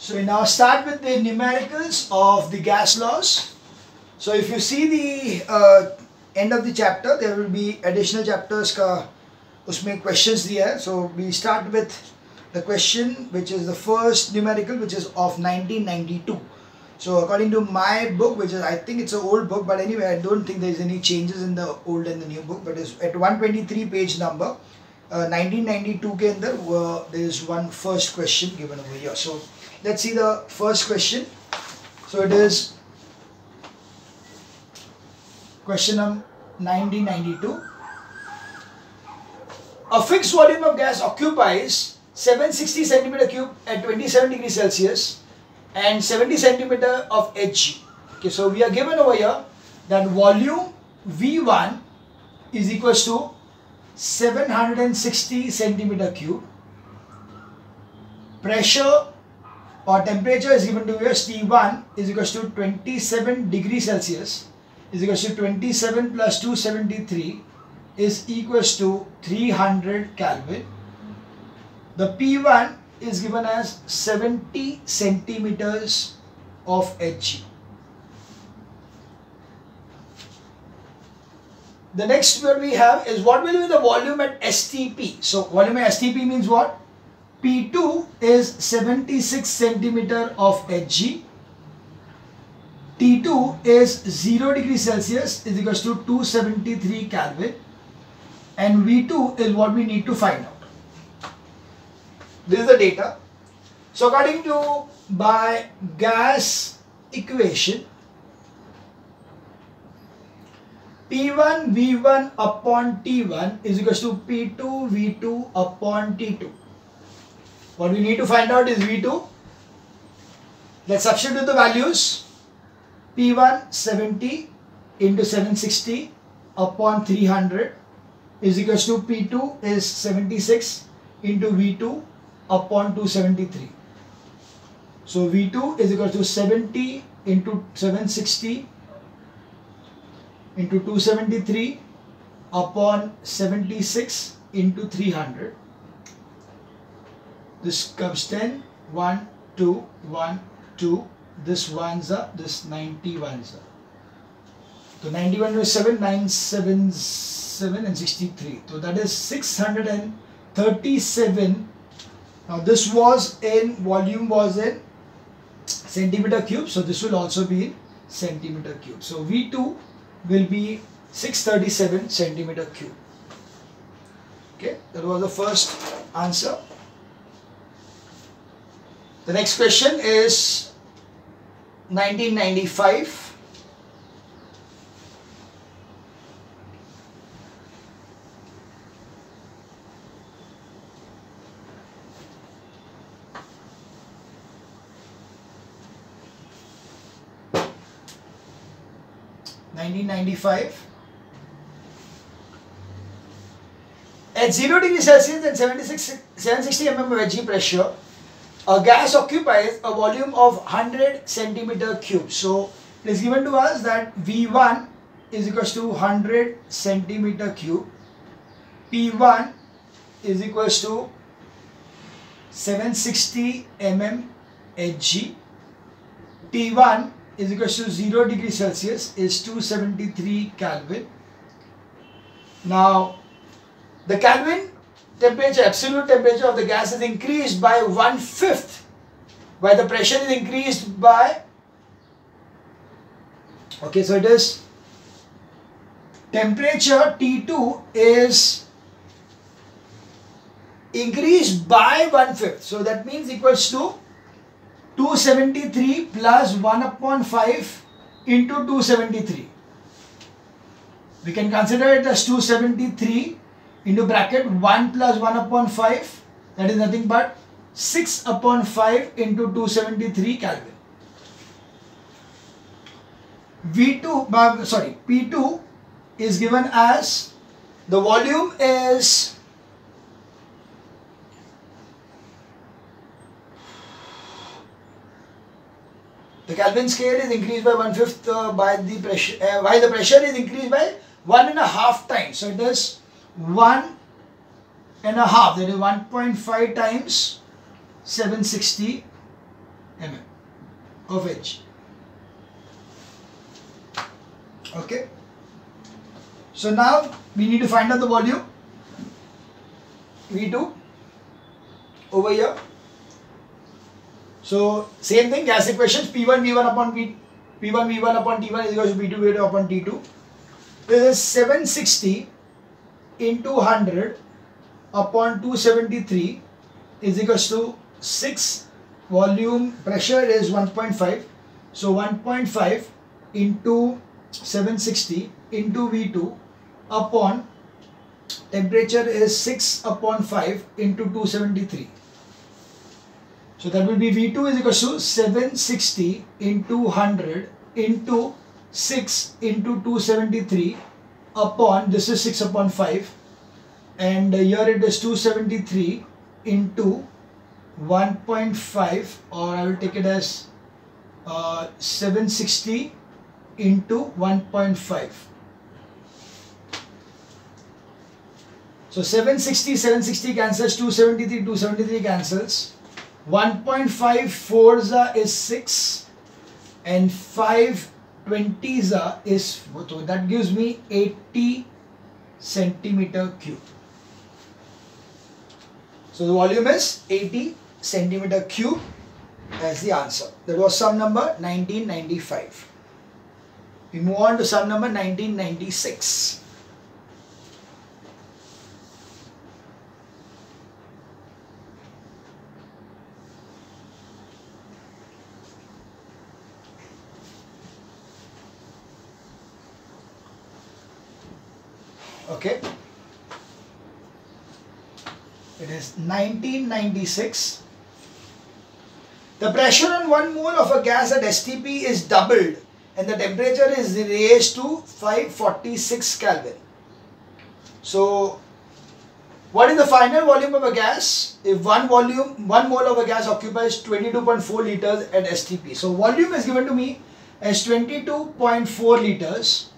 So we now start with the numericals of the gas laws. So if you see the end of the chapter, there will be additional chapters का उसमें questions दिया है. So we start with the question which is the first numerical, which is of 1992. So according to my book, which is, I think it's an old book, but anyway I don't think there is any changes in the old and the new book, but it's at 123 page number 1992 के अंदर there is one first question given over here. So let's see the first question. So it is question number 1992. A fixed volume of gas occupies 760 centimeter cube at 27 degrees Celsius and 70 centimeter of Hg. Okay, so we are given over here that volume V1 is equals to 760 centimeter cube. Pressure or temperature is given to us T1 is equals to 27 degrees Celsius is equals to 27 plus 273 is equals to 300 Kelvin. The P1 is given as 70 centimeters of Hg. The next word we have is what will be the volume at STP. So volume at STP means what? P2 is 76 centimeter of Hg. T2 is 0 degrees Celsius is equals to 273 Kelvin. And V2 is what we need to find out. This is the data. So according to by gas equation, P1 V1 upon T1 is equals to P2 V2 upon T2. What we need to find out is V2. Let's substitute the values. P1 70 into 760 upon 300 is equals to P2 is 76 into V2 upon 273. So V2 is equal to 70 into 760 into 273 upon 76 into 300. This comes 10, 1, 2, 1, 2. This one's up, this 91's up. So 91 is 7, 9, 7, 7 and 63. So that is 637. Now this was in, volume was in centimeter cube. So this will also be in centimeter cube. So V2 will be 637 centimeter cube. Okay, that was the first answer. The next question is 1995. At 0 degrees Celsius and 760 mm of Hg pressure, a gas occupies a volume of 100 centimeter cube. So it is given to us that V1 is equals to 100 centimeter cube. P1 is equals to 760 mm Hg. T1 is equals to 0 degrees Celsius is 273 Kelvin. Now the Kelvin temperature, absolute temperature of the gas is increased by 1/5, while the pressure is increased by, okay, so it is temperature T2 is increased by 1/5. So that means equals to 273 plus 1 upon 5 into 273. We can consider it as 273 into bracket 1 plus 1 upon 5, that is nothing but 6 upon 5 into 273 Kelvin. P2 is given as, the volume is the Kelvin scale is increased by 1/5 by the pressure, while the pressure is increased by 1.5 times. So it is 1.5, that is 1.5 times 760 mm of Hg. Okay. So now we need to find out the volume V2 over here. So same thing, gas equations, P1 V1 upon P1 V1 upon T1 is equal to P2 V2 upon T2. This is 760 into 100 upon 273 is equals to 6. Volume pressure is 1.5. So 1.5 into 760 into V2 upon temperature is 6 upon 5 into 273. So that will be V2 is equal to 760 into 100 into 6 into 273 upon, this is 6 upon 5, and here it is 273 into 1.5, or I will take it as 760 into 1.5. So 760 cancels, 273 cancels. 1.5 4 is 6 and 5 20 is 4. So that gives me 80 centimeter cube. So the volume is 80 centimeter cube as the answer. That was sum number 1995. We move on to sum number 1996. Okay, it is 1996. The pressure on 1 mole of a gas at STP is doubled and the temperature is raised to 546 Kelvin. So what is the final volume of a gas if 1 mole of a gas occupies 22.4 liters at STP? So volume is given to me as 22.4 liters.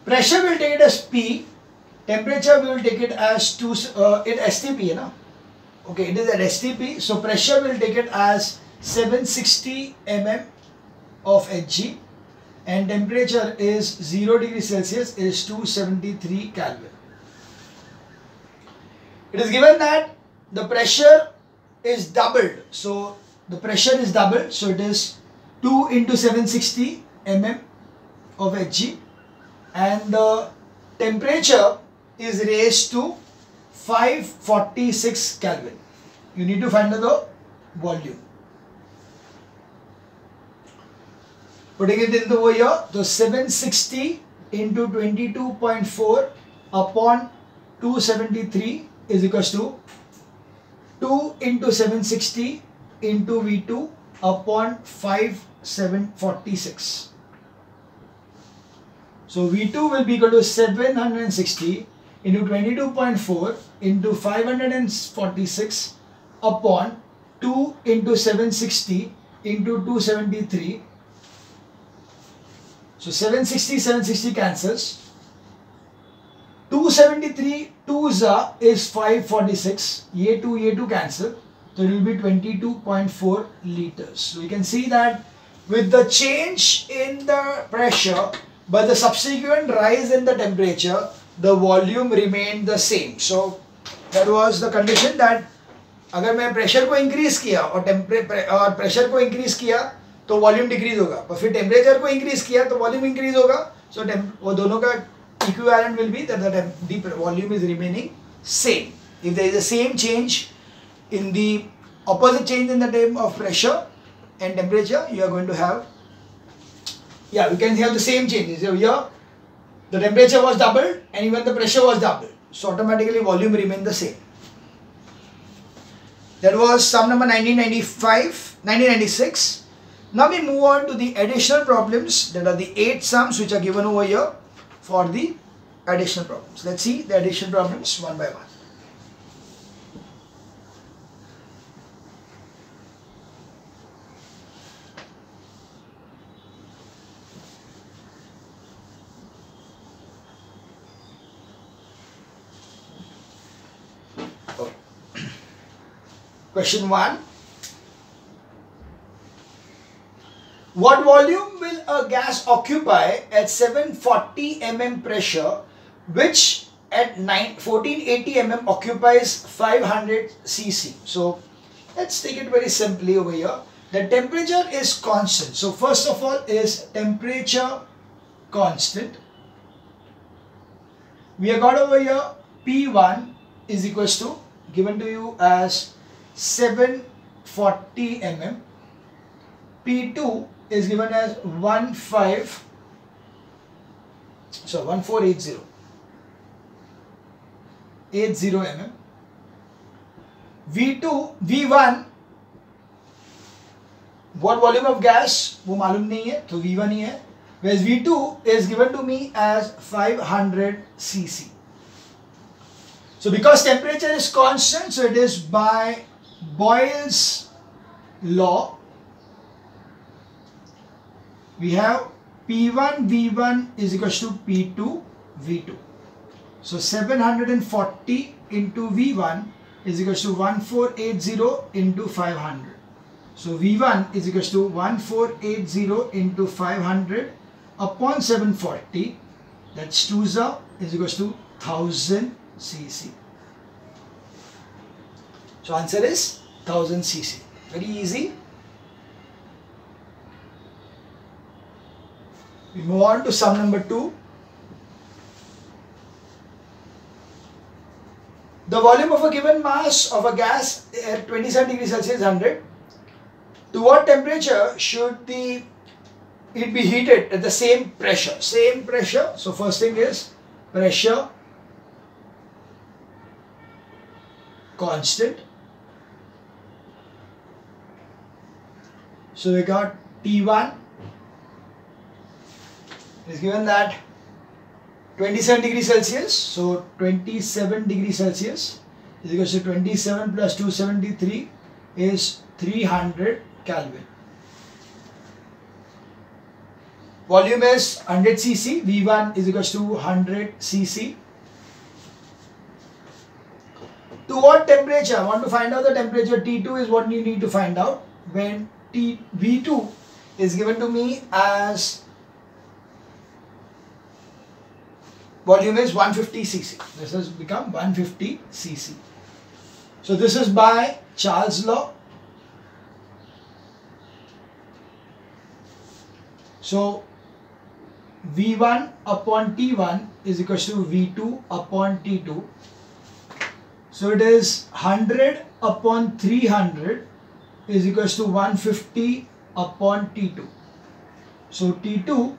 Pressure will take it as P. Temperature we will take it as in STP, okay, it is at STP, so pressure will take it as 760 mm of Hg, and temperature is 0 degrees Celsius is 273 Kelvin. It is given that the pressure is doubled, so the pressure is doubled, so it is 2 into 760 mm of Hg, and the temperature is raised to 546 Kelvin. You need to find out the volume. Putting it in the over here, so 760 into 22.4 upon 273 is equals to 2 into 760 into V2 upon 5746. So V2 will be equal to 760 into 22.4 into 546 upon 2 into 760 into 273. So 760 cancels. 273 2 is 546. Ye 2 cancel. So it will be 22.4 liters. So you can see that with the change in the pressure but the subsequent rise in the temperature, the volume remained the same. So that was the condition that अगर मैं pressure को increase किया और pressure को increase किया तो volume decrease होगा, पर फिर टेम्परेचर को इंक्रीज किया तो वॉल्यूम इंक्रीज होगा. सो वो दोनों का equivalent will be that the volume is remaining same. If there is a same change in the opposite change in the term of pressure and temperature, you are going to have, we can have the same changes. So here the temperature was doubled and even the pressure was doubled, so automatically volume remained the same. That was sum number 1996. Now we move on to the additional problems. That are the 8 sums which are given over here for the additional problems. Let's see the additional problems one by one. Question 1. What volume will a gas occupy at 740 mm pressure, which at 1480 mm occupies 500 cc? So let's take it very simply over here. The temperature is constant. So first of all is temperature constant. We have got over here P1 is equals to, given to you as 740 mm. P2 is given as 1480 mm. V1, what volume of gas वो मालूम नहीं है तो V1 ही है, whereas V2 is given to me as 500 cc. So because temperature is constant, so it is by Boyle's law. We have P1 V1 is equals to P2 V2. So 740 into V1 is equals to 1480 into 500. So V1 is equals to 1480 into 500 upon 740. That's 2 is equals to 1000 cc. So answer is 1000 cc. Very easy. We move on to sum number 2. The volume of a given mass of a gas at 27 degrees Celsius 100. To what temperature should it be heated at the same pressure? Same pressure. So first thing is pressure constant. So we got T1 is given that 27 degrees Celsius. So 27 degrees Celsius is equal to 27 plus 273 is 300 Kelvin. Volume is 100 cc. V1 is equal to 100 cc. To what temperature? I want to find out the temperature. T2 is what you need to find out. When V2 is given to me as volume is 150 cc. This has become 150 cc. So this is by Charles' law. So V1 upon T1 is equal to V2 upon T2. So it is 100 upon 300 is equal to 150 upon T2. So T2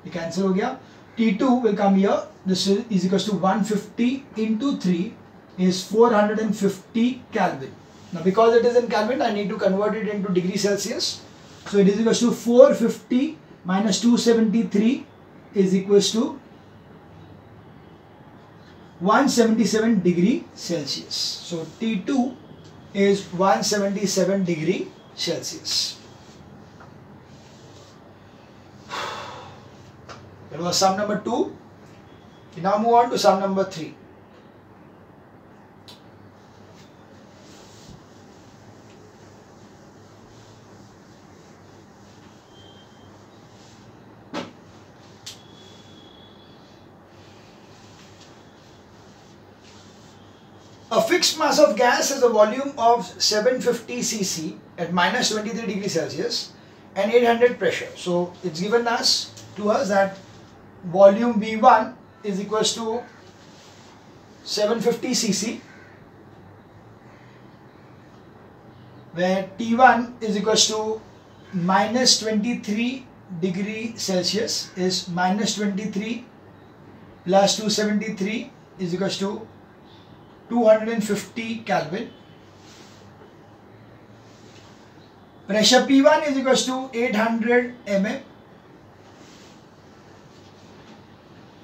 ये cancel हो गया. T2 will come here. This is equal to 150 into 3 is 450 Kelvin. Now because it is in Kelvin, I need to convert it into degree Celsius. So it is equal to 450 minus 273 is equal to 177 degree Celsius. So T2 is 177 degree Celsius. That was sum number 2. We now move on to sum number 3. A fixed mass of gas has a volume of 750 cc at minus 23 degrees Celsius and 800 pressure. So it's given to us that volume V1 is equals to 750 cc, where T1 is equals to minus 23 degree Celsius is minus 23 plus 273 is equals to 250 Kelvin. Pressure P1 is equals to 800 mm.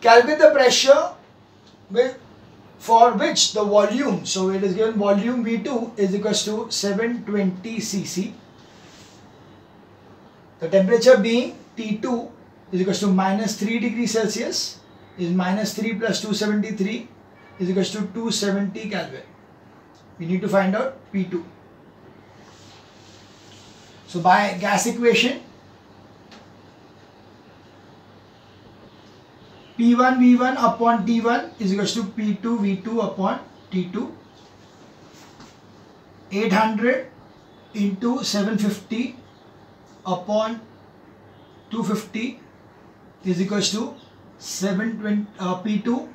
Calculate the pressure for which the volume, so it is given volume V2 is equals to 720 cc. The temperature being T2 is equals to minus 3 degrees Celsius is minus 3 plus 273 is equals to 270 Kelvin. We need to find out P2. So by gas equation, P1 V1 upon T1 is equals to P2 V2 upon T2. 800 into 750 upon 250 is equals to 720 P2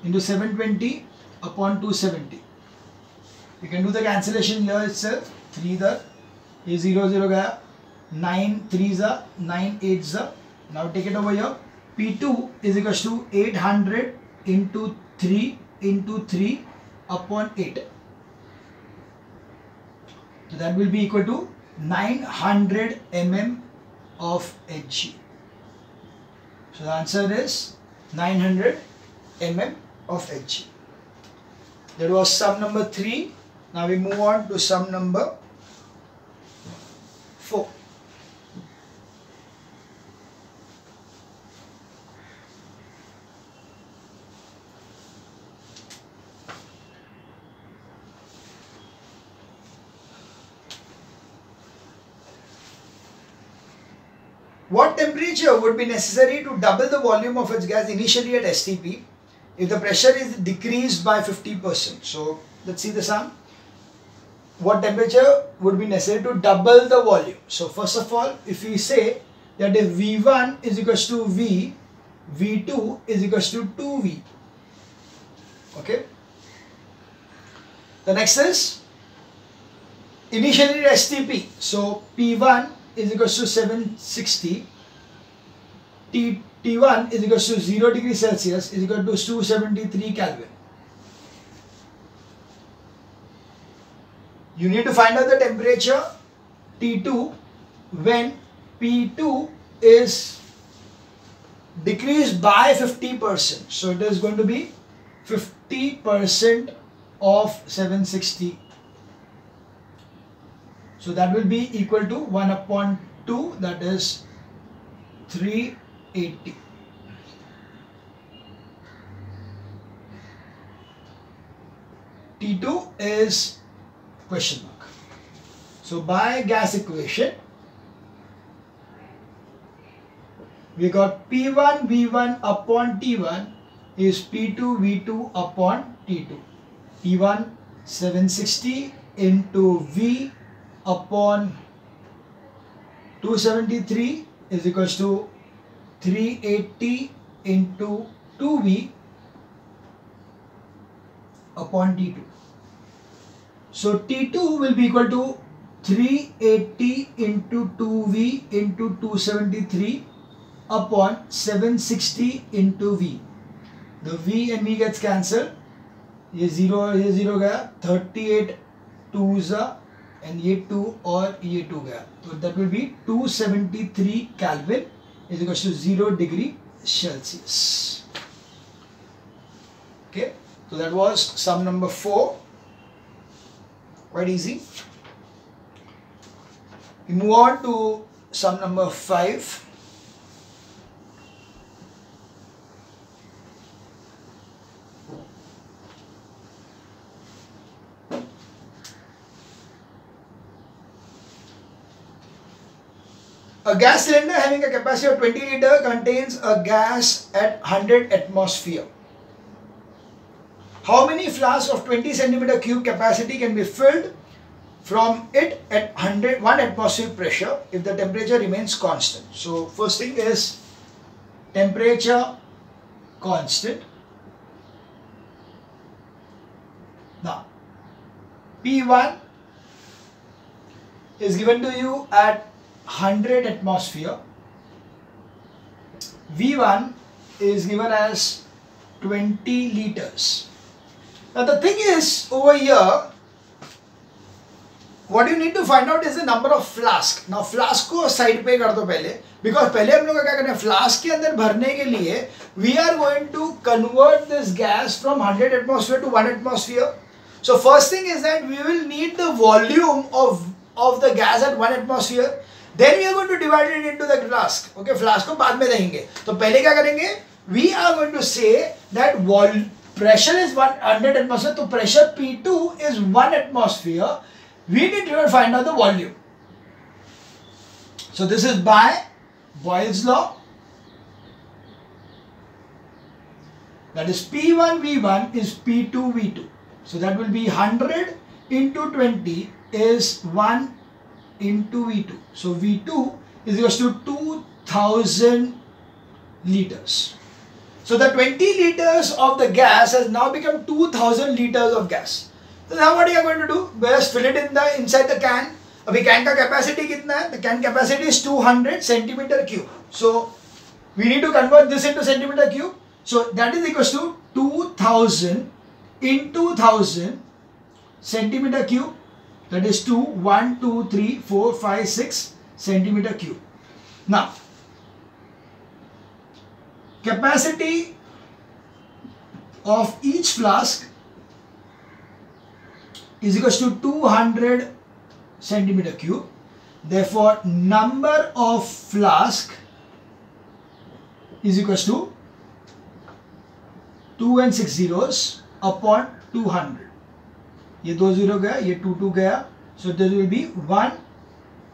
into 720 upon 270. You can do the cancellation here itself. 3 the ये 0 0 गया, 9 3 जा 9 8 जा. Now take it over here. P2 is equals to 800 into 3 into 3 upon 8. So that will be equal to 900 mm of Hg. So the answer is 900 mm of Hg. That was sum number 3. Now we move on to sum number 4. What temperature would be necessary to double the volume of its gas initially at STP if the pressure is decreased by 50%? So let's see the sum. What temperature would be necessary to double the volume? So first of all, if we say that if V1 is equals to V, V2 is equals to 2V. Okay. The next is initially at STP. So P1 is equals to 760, T1 is equals to 0 degrees Celsius is equal to 273 Kelvin. You need to find out the temperature T2 when P2 is decreased by 50%. So it is going to be 50% of 760. So that will be equal to 1 upon 2, that is 380. T2 is question mark. So by gas equation, we got P1 V1 upon T1 is P2 V2 upon T2. P1 760 into V upon 273 is equals to 380 into 2V upon T2. So T2 will be equal to 380 into 2V into 273 upon 760 into V. The V and V gets cancelled. ये 0 गया, 38 2 and ये 2 और ये 2 गया. So that will be 273 Kelvin is equal to 0 degree Celsius. Okay, so that was sum number 4. Quite easy. We move on to sum number 5. A gas cylinder having a capacity of 20 liters contains a gas at 100 atmosphere. How many flasks of 20 centimeter cube capacity can be filled from it at 1 atmosphere pressure if the temperature remains constant? So first thing is temperature constant. Now P1 is given to you at 100 atmosphere. V1 is given as 20 liters. Now the thing is over here, what you need to find out is the number of flask. Now flask को side पे कर दो पहले, because पहले हम लोग क्या करना है, flask के अंदर भरने के लिए we are going to convert this gas from 100 atmosphere to 1 atmosphere. So first thing is that we will need the volume of the gas at 1 atmosphere. Then we are going to divide it into the flask. Okay, flask को बाद में देंगे. तो पहले क्या करेंगे? We are going to say that pressure is 100 atmosphere. So pressure P2 is 1 atmosphere. We need to find out the volume. So this is by Boyle's law. That is P1 V1 is P2 V2. So that will be 100 into 20 is 1 into V2. So V2 is equal to 2000 liters. So the 20 liters of the gas has now become 2000 liters of gas. So now what are you going to do? Just fill it in the inside the can. Abhi can ka capacity kitna hai? The can capacity is 200 centimeter cube. So we need to convert this into centimeter cube. So that is equal to 2000 into 1000 centimeter cube. That is 2, 1, 2, 3, 4, 5, 6 centimeter cube. Now, capacity of each flask is equal to 200 centimeter cube. Therefore, number of flask is equal to 2 and 6 zeros upon 200. ये 2 0 गया, ये 2 2 गया. So there will be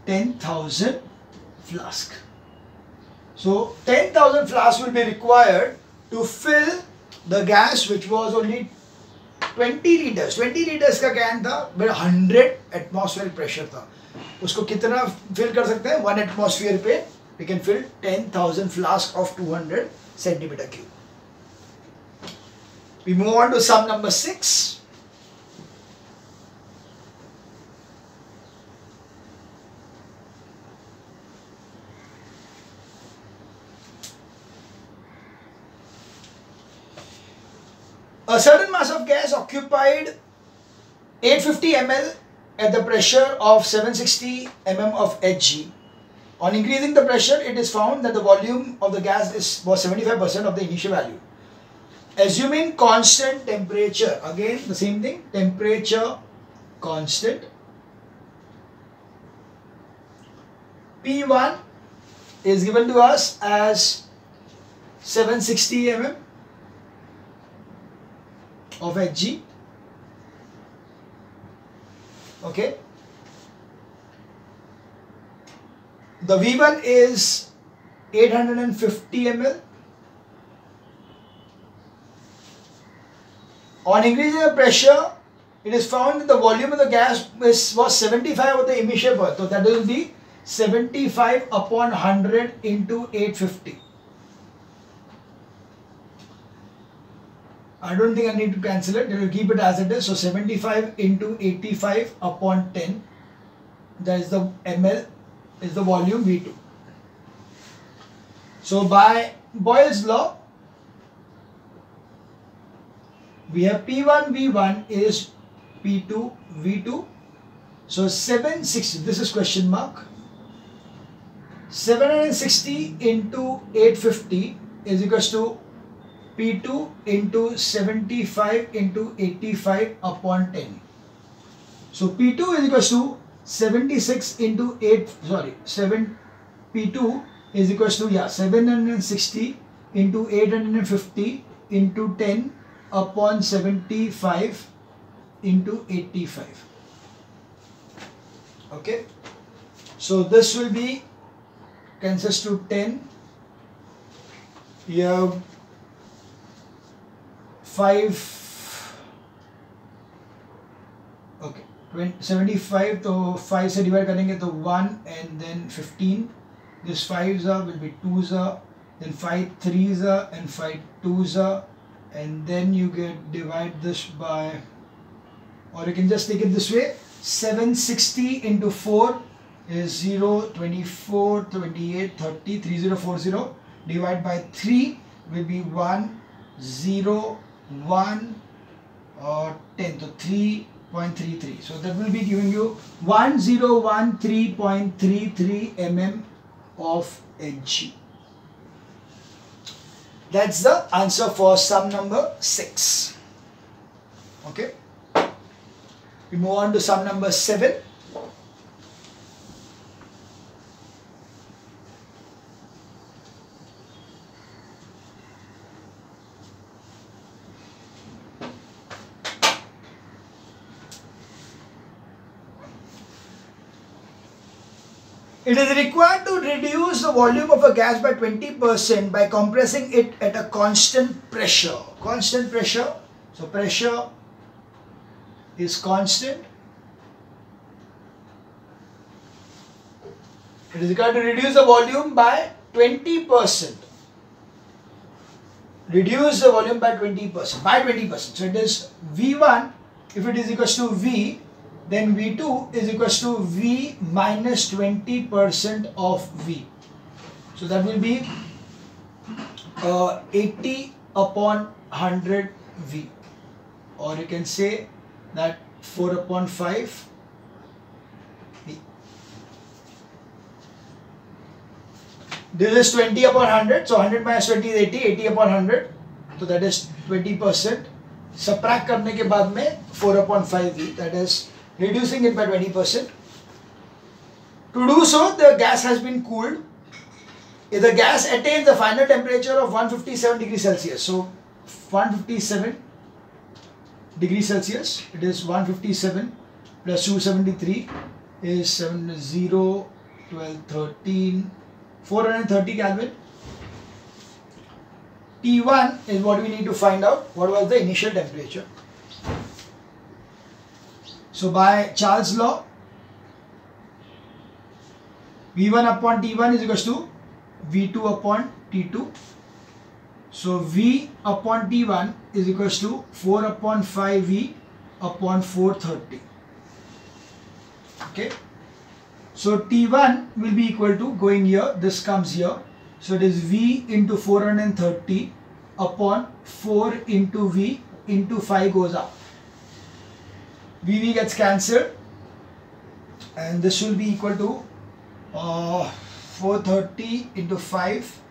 10,000 flask. So 10,000 flasks will be required to fill the gas which was only 20 liters. 20 liters का can था, but 100 atmosphere pressure था. उसको कितना fill कर सकते हैं? 1 atmosphere पे we can fill 10,000 flasks of 200 centimeter cube. We move on to sum number 6. A certain mass of gas occupied 850 ml at the pressure of 760 mm of Hg. On increasing the pressure, it is found that the volume of the gas was 75% of the initial value. Assuming constant temperature, again the same thing, temperature constant, P1 is given to us as 760 mm of Hg. Okay. The V1 is 850 ml. On increasing the pressure, it is found that the volume of the gas was 75 of the emission per. So that will be 75 upon 100 into 850. I don't think I need to cancel it. We will keep it as it is. So 75 into 85 upon 10. That is the ml, is the volume V2. So by Boyle's law, we have P1 V1 is P2 V2. So 760, this is question mark. 760 into 850 is equals to P2 into 75 into 85 upon 10. So P2 is equals to 76 into 8, P2 is equals to 760 into 850 into 10 upon 75 into 85. Okay. So this will be cancels to 10. You have 5. Okay. 75 तो 5 से divide करेंगे तो 1 and then 15. This 5s will be 2s, then 5 3s and 5 2s, and then you get divide this by, or you can just take it this way, 760 into 4 is 0, 24, 28, 30, 3040, divide by 3 will be 1, 0, 1 or 10, so 3.33. So that will be giving you 1013.33 mm of Hg. That's the answer for sum number 6. Okay. We move on to sum number 7. It is required to reduce the volume of a gas by 20% by compressing it at a constant pressure. Constant pressure. So pressure is constant. It is required to reduce the volume by 20%. Reduce the volume by 20%. By 20%. So it is V1, if it is equals to V, then V2 is equals to V minus 20% of V. So that will be 80 upon 100 V. Or you can say that 4 upon 5 V. This is 20 upon 100. So 100 minus 20 is 80. 80 upon 100. So that is 20%. Subtract करने के बाद में 4 upon 5 V. That is reducing it by 20%. To do so, the gas has been cooled. If the gas attains the final temperature of 157 degrees Celsius, so 157 degrees Celsius, it is 157 plus 273 is 70, 12, 13, 430 Kelvin. T1 is what we need to find out. What was the initial temperature? So by Charles' law, V1 upon T1 is equals to V2 upon T2. So V upon T1 is equals to 4 upon 5V upon 430. Okay. So T1 will be equal to, going here, this comes here. So it is V into 430 upon 4 into V into 5 goes up. VV gets cancelled and this will be equal to 430 into 5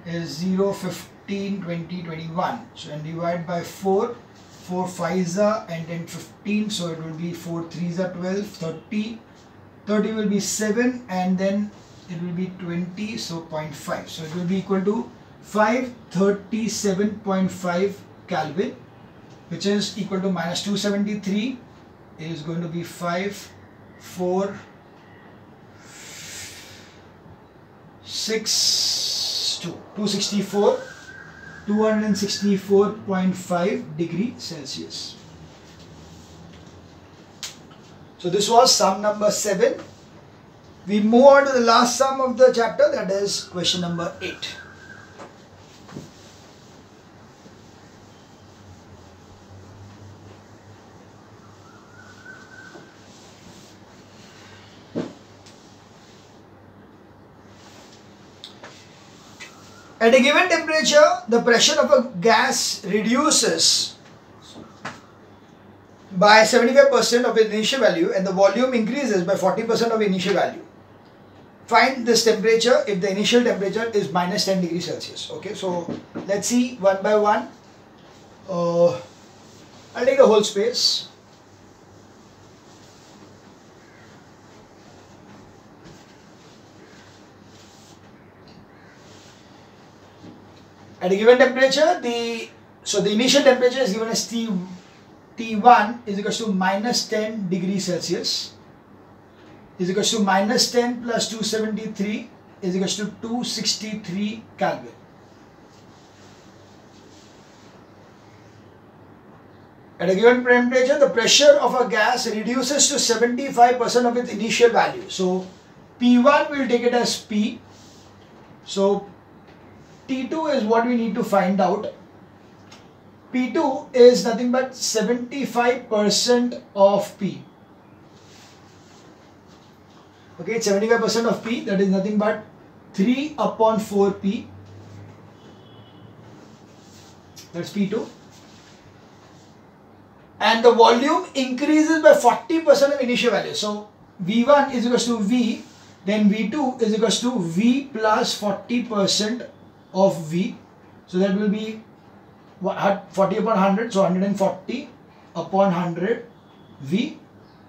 is 0, 15, 20, 21. So and divide by 4, 4 5s are and then 15. So it will be 4 3s are 12, 30. 30 will be 7 and then it will be 20, so 0.5. So it will be equal to 537.5 Kelvin, which is equal to minus 273 is going to be 5, 4, 6, 2, 264, 264.5 degree Celsius. So this was sum number 7. We move on to the last sum of the chapter, that is question number 8. At a given temperature, the pressure of a gas reduces by 75% of its initial value and the volume increases by 40% of initial value. Find this temperature if the initial temperature is minus 10 degrees Celsius. Okay, so let's see one by one. I'll take the whole space. At a given temperature, the initial temperature is given as T1 is equal to minus 10 degrees Celsius is equal to minus 10 plus 273 is equal to 263 Kelvin. At a given temperature, the pressure of a gas reduces to 75% of its initial value. So P1 will take it as P. So T2 is what we need to find out. P2 is nothing but 75% of P. Okay, 75% of P, that is nothing but 3 upon 4P. That's P2. And the volume increases by 40% of initial value. So V1 is equals to V, then V2 is equals to V plus 40% of V. So that will be 40 upon 100, so 140 upon 100 V.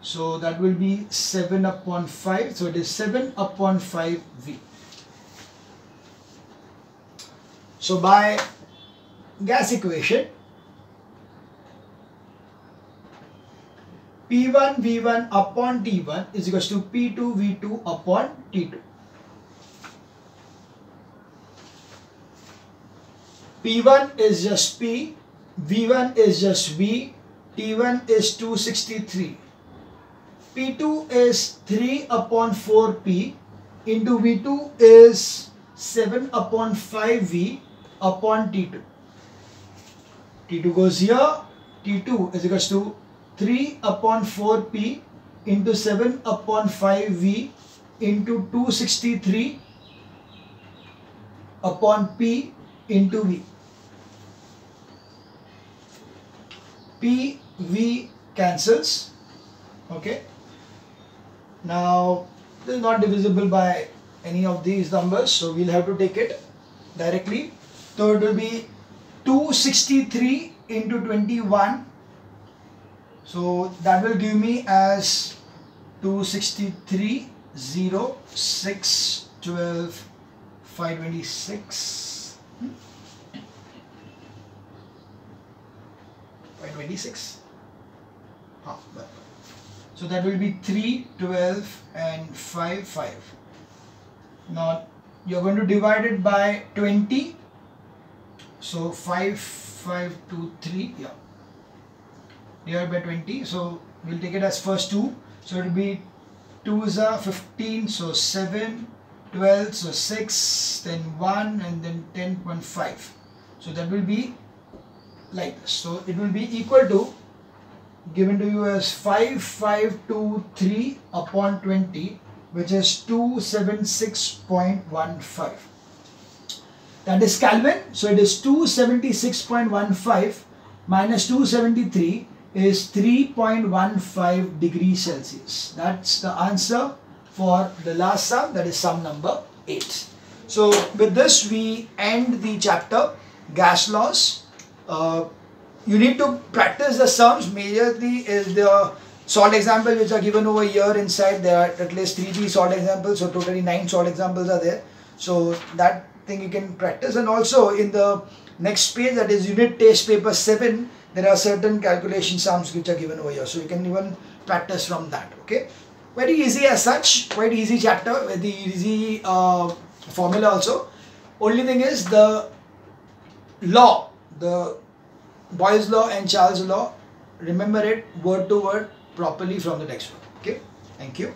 So that will be 7 upon 5. So it is 7 upon 5 V. So by gas equation, P1 V1 upon T1 is equals to P2 V2 upon T2. P1 is just P, V1 is just V, T1 is 263. P2 is 3 upon 4P into V2 is 7 upon 5V upon T2. T2 goes here, T2 is equals to 3 upon 4P into 7 upon 5V into 263 upon P into V. P, V cancels. Okay. Now, this is not divisible by any of these numbers, so we'll have to take it directly. So it will be 263 into 21. So that will give me as 263, 0, 6, 12, 526. 526. So that will be 3, 12 and 5, 5. Now you're going to divide it by 20. So 5, 5, 2, 3. Yeah. Divided by 20. So we'll take it as first 2. So it will be 2s are 15. So 7, 12. So 6, then 1 and then 10.5. So that will be like this. So it will be equal to, given to you as 5523 upon 20, which is 276.15. That is Kelvin. So it is 276.15 minus 273 is 3.15 degrees Celsius. That's the answer for the last sum, that is sum number 8. So with this we end the chapter gas laws. You need to practice the sums. Majorly is the salt example which are given over here inside. There are at least 3 salt examples, so totally 9 salt examples are there. So that thing you can practice, and also in the next page, that is unit test paper 7, there are certain calculation sums which are given over here, so you can even practice from that. Okay, very easy as such, quite easy chapter, very easy formula also. Only thing is the law, the Boyle's law and Charles' law, remember it word to word properly from the textbook. Okay, thank you.